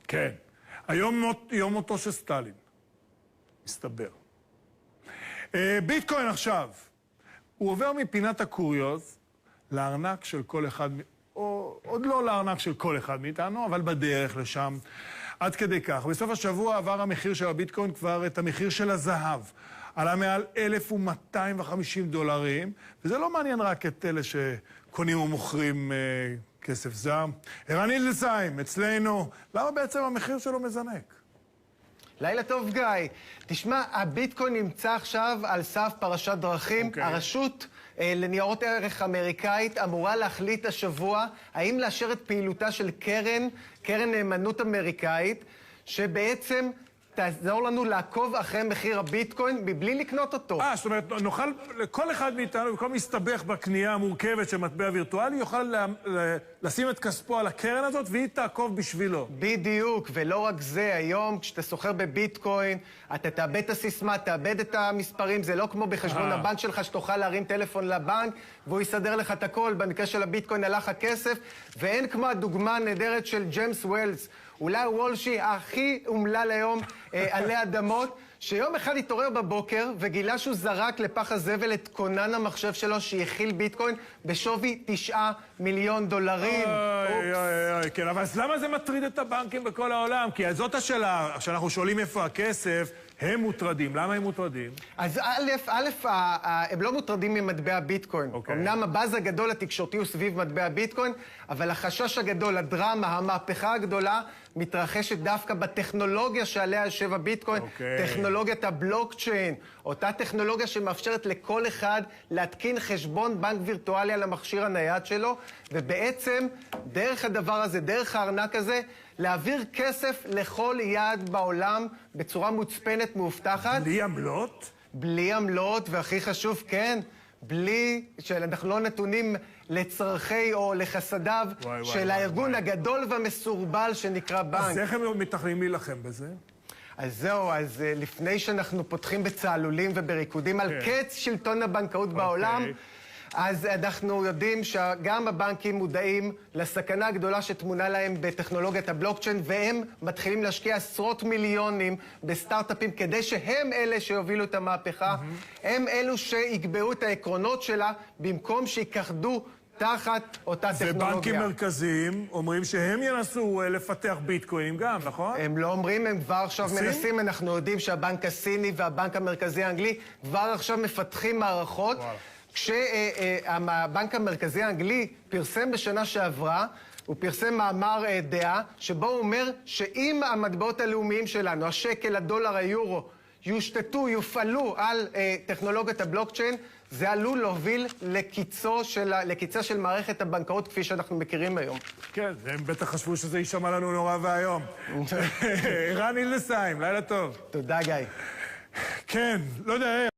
כן. היום יום מותו של סטלין. מסתבר. ביטקוין עכשיו. הוא עובר מפינת הקוריוז לארנק של כל אחד, או עוד לא לארנק של כל אחד מאיתנו, אבל בדרך לשם. עד כדי כך. בסוף השבוע עבר המחיר של הביטקוין כבר את המחיר של הזהב. עלה מעל $1,250, וזה לא מעניין רק את אלה שקונים ומוכרים כסף זר. ערן הילדסהיים, אצלנו, למה בעצם המחיר שלו מזנק? לילה טוב, גיא. תשמע, הביטקוין נמצא עכשיו על סף פרשת דרכים. הרשות לניירות ערך אמריקאית אמורה להחליט השבוע האם לאשר את פעילותה של קרן נאמנות אמריקאית, שבעצם תעזור לנו לעקוב אחרי מחיר הביטקוין מבלי לקנות אותו. זאת אומרת, נוכל, כל אחד מאיתנו, במקום להסתבך בקנייה המורכבת של מטבע וירטואלי, יוכל לשים את כספו על הקרן הזאת, והיא תעקוב בשבילו. בדיוק, ולא רק זה, היום כשאתה סוחר בביטקוין, אתה תאבד את הסיסמה, תאבד את המספרים, זה לא כמו בחשבון הבנק שלך, שתוכל להרים טלפון לבנק, והוא יסדר לך את הכל, במקרה של הביטקוין הלך הכסף, ואין כמו הדוגמה הנהדרת של ג'יימס ווילס, אולי וולשי הכי אומלל היום עלי אדמות, שיום אחד התעורר בבוקר וגילה שהוא זרק לפח הזבל את קונן המחשב שלו שיכיל ביטקוין בשווי $9 מיליון. כן, אבל למה זה מטריד את הבנקים בכל העולם? כי זאת השאלה, כשאנחנו שואלים איפה הכסף, הם מוטרדים. למה הם מוטרדים? אז הם לא מוטרדים ממטבע ביטקוין. אמנם הבאז הגדול התקשורתי הוא סביב מטבע ביטקוין, אבל החשש הגדול, הדרמה, המהפכה הגדולה, מתרחשת דווקא בטכנולוגיה שעליה יושב הביטקוין, טכנולוגיית הבלוקצ'יין, אותה טכנולוגיה שמאפשרת לכל אחד להתקין חשבון בנק וירטואלי על המכשיר הנייד שלו, ובעצם דרך הדבר הזה, דרך הארנק הזה, להעביר כסף לכל יעד בעולם בצורה מוצפנת, מאובטחת. בלי עמלות? בלי עמלות, והכי חשוב, כן, בלי שאנחנו לא נתונים לצרכי או לחסדיו של הארגון הגדול והמסורבל שנקרא בנק. אז איך הם מתכננים להילחם בזה? אז זהו, אז לפני שאנחנו פותחים בצהלולים ובריקודים על קץ שלטון הבנקאות בעולם, אז אנחנו יודעים שגם הבנקים מודעים לסכנה הגדולה שתמונה להם בטכנולוגיית הבלוקצ'יין, והם מתחילים להשקיע עשרות מיליונים בסטארט-אפים כדי שהם אלה שיובילו את המהפכה, הם אלו שיקבעו את העקרונות שלה במקום שיכחדו תחת אותה טכנולוגיה. ובנקים מרכזיים אומרים שהם ינסו לפתח ביטקוין גם, נכון? הם לא אומרים, הם כבר עכשיו מנסים. אנחנו יודעים שהבנק הסיני והבנק המרכזי האנגלי כבר עכשיו מפתחים מערכות. כשהבנק המרכזי האנגלי פרסם בשנה שעברה, הוא פרסם מאמר דעה, שבו הוא אומר שאם המטבעות הלאומיים שלנו, השקל, הדולר, היורו, יופעלו על טכנולוגיית הבלוקצ'יין, זה עלול להוביל לקיצה של מערכת הבנקאות כפי שאנחנו מכירים היום. כן, הם בטח חשבו שזה יישמע לנו נורא והיום. ערן הילדסהיים, לילה טוב. תודה, גיא. כן, לא יודע.